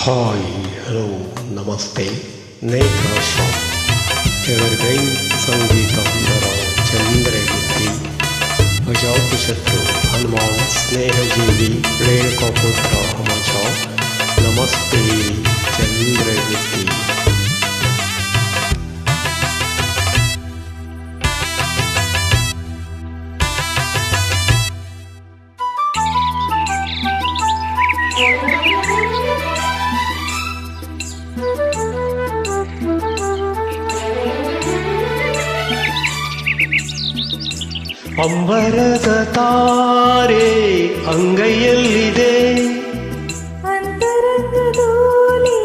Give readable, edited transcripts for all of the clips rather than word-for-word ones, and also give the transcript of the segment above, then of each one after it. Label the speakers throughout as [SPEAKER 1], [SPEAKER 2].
[SPEAKER 1] Hi hello ನಮಸ್ತೆ ನೇತ್ರ shop evergreen ಸಂಗೀತ ಸುಂದರ ಚಂದ್ರಗಿತ್ತಿ ಅಜಾತಶತ್ರು ಹನುಮಾನ್ ಸ್ನೇಹಜೀವಿ ರೇಣುಕಾಪುತ್ರ ಮಚ ನಮಸ್ತೆ ಚಂದ್ರಗಿತ್ತಿ. ಅಂಬರದ ತಾರೆ ಅಂಗೈಯಲ್ಲಿದೆ,
[SPEAKER 2] ಅಂತರಂಗದೋಲೆ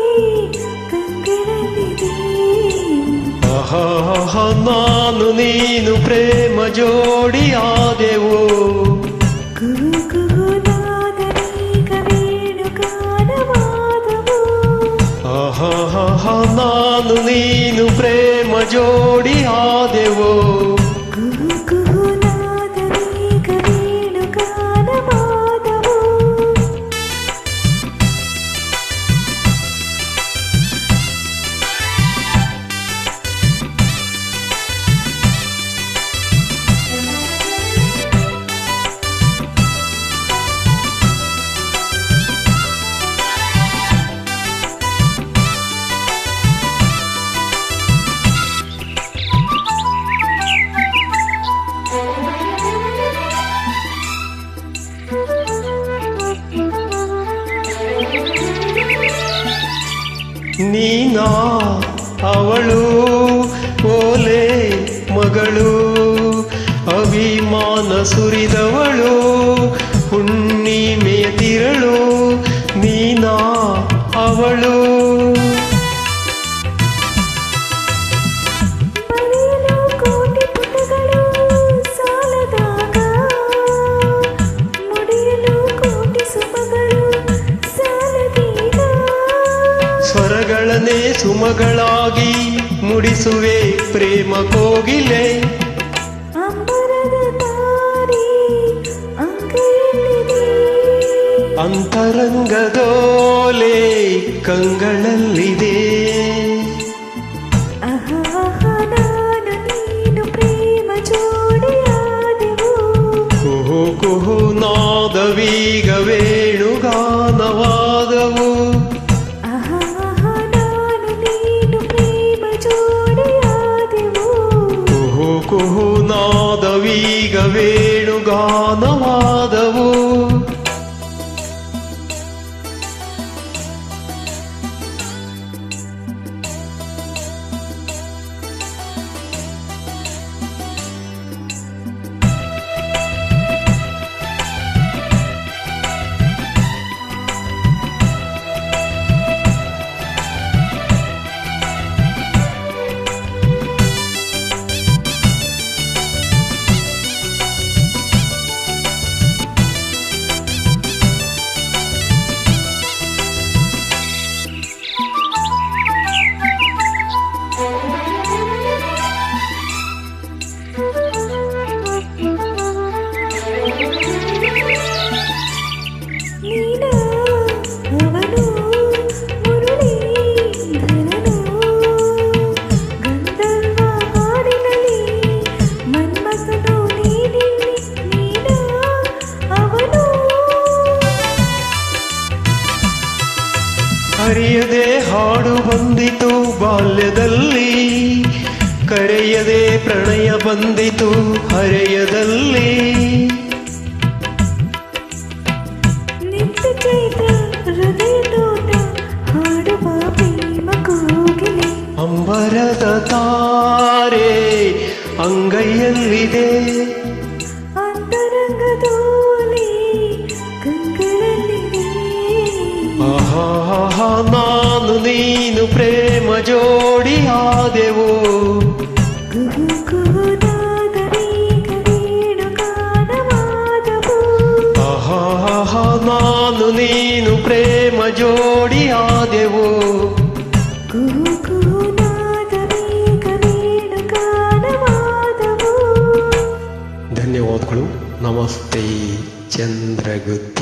[SPEAKER 2] ಕಂಗಳಲ್ಲಿದೆ.
[SPEAKER 1] ಆಹಾ ನಾನು ನೀನು ಪ್ರೇಮ ಜೋಡಿಯಾದೆವು.
[SPEAKER 2] ಕುಹು ಕುಹು ನಾದನೀಗ ವೇಣುಗಾನವಾದವು.
[SPEAKER 1] ಆಹಾ ನಾನು ನೀನು ಪ್ರೇಮ ಜೋಡಿಯಾದೆವು.
[SPEAKER 2] ಕುಹು ಕುಹು ನಾದನೀಗ ವೇಣುಗಾನವಾದವು.
[SPEAKER 1] ನೀನಾ ಅವಳು ಓಲೆ ಮಗಳು, ಅಭಿಮಾನ ಸುರಿದವಳು ಹುಣ್ಣಿಮೆಯ ತಿರಳು. ನೀನಾ ಅವಳು
[SPEAKER 2] ಮರೆಯಲು ಕೋಟಿ ಪುಟಗಳು ಸಾಲದಾಗ, ಮುಡಿಯಲು ಕೋಟಿ ಸುಮಗಳು ಸಾಲದೀಗ.
[SPEAKER 1] ಸ್ವರಗಳನ್ನೇ ಸುಮಗಳಾಗಿ ಮುಡಿಸುವೆ ಪ್ರೇಮ ಕೋಗಿಲೆ.
[SPEAKER 2] ಅಂಬರದ ತಾರೆ ಅಂಗೈಯಲ್ಲಿದೆ,
[SPEAKER 1] ಅಂತರಂಗದೋಲೆ ಕಂಗಳಲ್ಲಿದೆ.
[SPEAKER 2] ಆಹಾ ನಾನು ನೀನು ಪ್ರೇಮ ಜೋಡಿಯಾದೆವು.
[SPEAKER 1] ಕುಹು ಕುಹು ನಾದವೀಗ ವೇಣುಗಾನವಾದವು.
[SPEAKER 2] ಆಹಾ ನಾನು ನೀನು ಪ್ರೇಮ ಜೋಡಿಯಾದೆವು.
[SPEAKER 1] ಕುಹು ಕುಹು ನಾದವೀಗ ವೇಣುಗಾನವಾದವು.
[SPEAKER 2] ನೀನು ಅವನು ಮುರಳೀಧರನು, ಗಂಧರ್ವ ಹಾಡಿನಲ್ಲಿ ಮನ್ಮಥನು ನೀನಿಲ್ಲಿ. ನೀನು ಅವನು
[SPEAKER 1] ಅರಿಯದೆ ಹಾಡು ಬಂದಿತು ಬಾಲ್ಯದಲ್ಲಿ, ಕರೆಯದೆ ಪ್ರಣಯ ಬಂದಿತು ಹರೆಯದಲ್ಲಿ.
[SPEAKER 2] ನಿತ್ಯ ಚೈತ್ರ ಹೃದಯ ತೋಟ ಹಾಡುವ ಪ್ರೇಮ ಕೋಗಿಲೆ.
[SPEAKER 1] ಅಂಬರದ ತಾರೆ ಅಂಗೈಯಲ್ಲಿದೆ,
[SPEAKER 2] ಅಂತರಂಗದೋಲೆ ಕಂಗಳಲ್ಲಿದೆ.
[SPEAKER 1] ಆಹಾ ನಾನು ನೀನು ಪ್ರೇಮ ಜೋಡಿಯಾದೆವು.
[SPEAKER 2] ಕುಹು ಕುಹು ನಾದನೀಗ ವೇಣುಗಾನವಾದವು.
[SPEAKER 1] ಆಹಾ ನಾನು ನೀನು ಪ್ರೇಮ ಜೋಡಿಯಾದೆವು.
[SPEAKER 2] ಕುಹು ಕುಹು ನಾದನೀಗ ವೇಣುಗಾನವಾದವು.
[SPEAKER 1] ಧನ್ಯವಾದಗಳು. ನಮಸ್ತೆ ಚಂದ್ರಗುತ್ತಿ.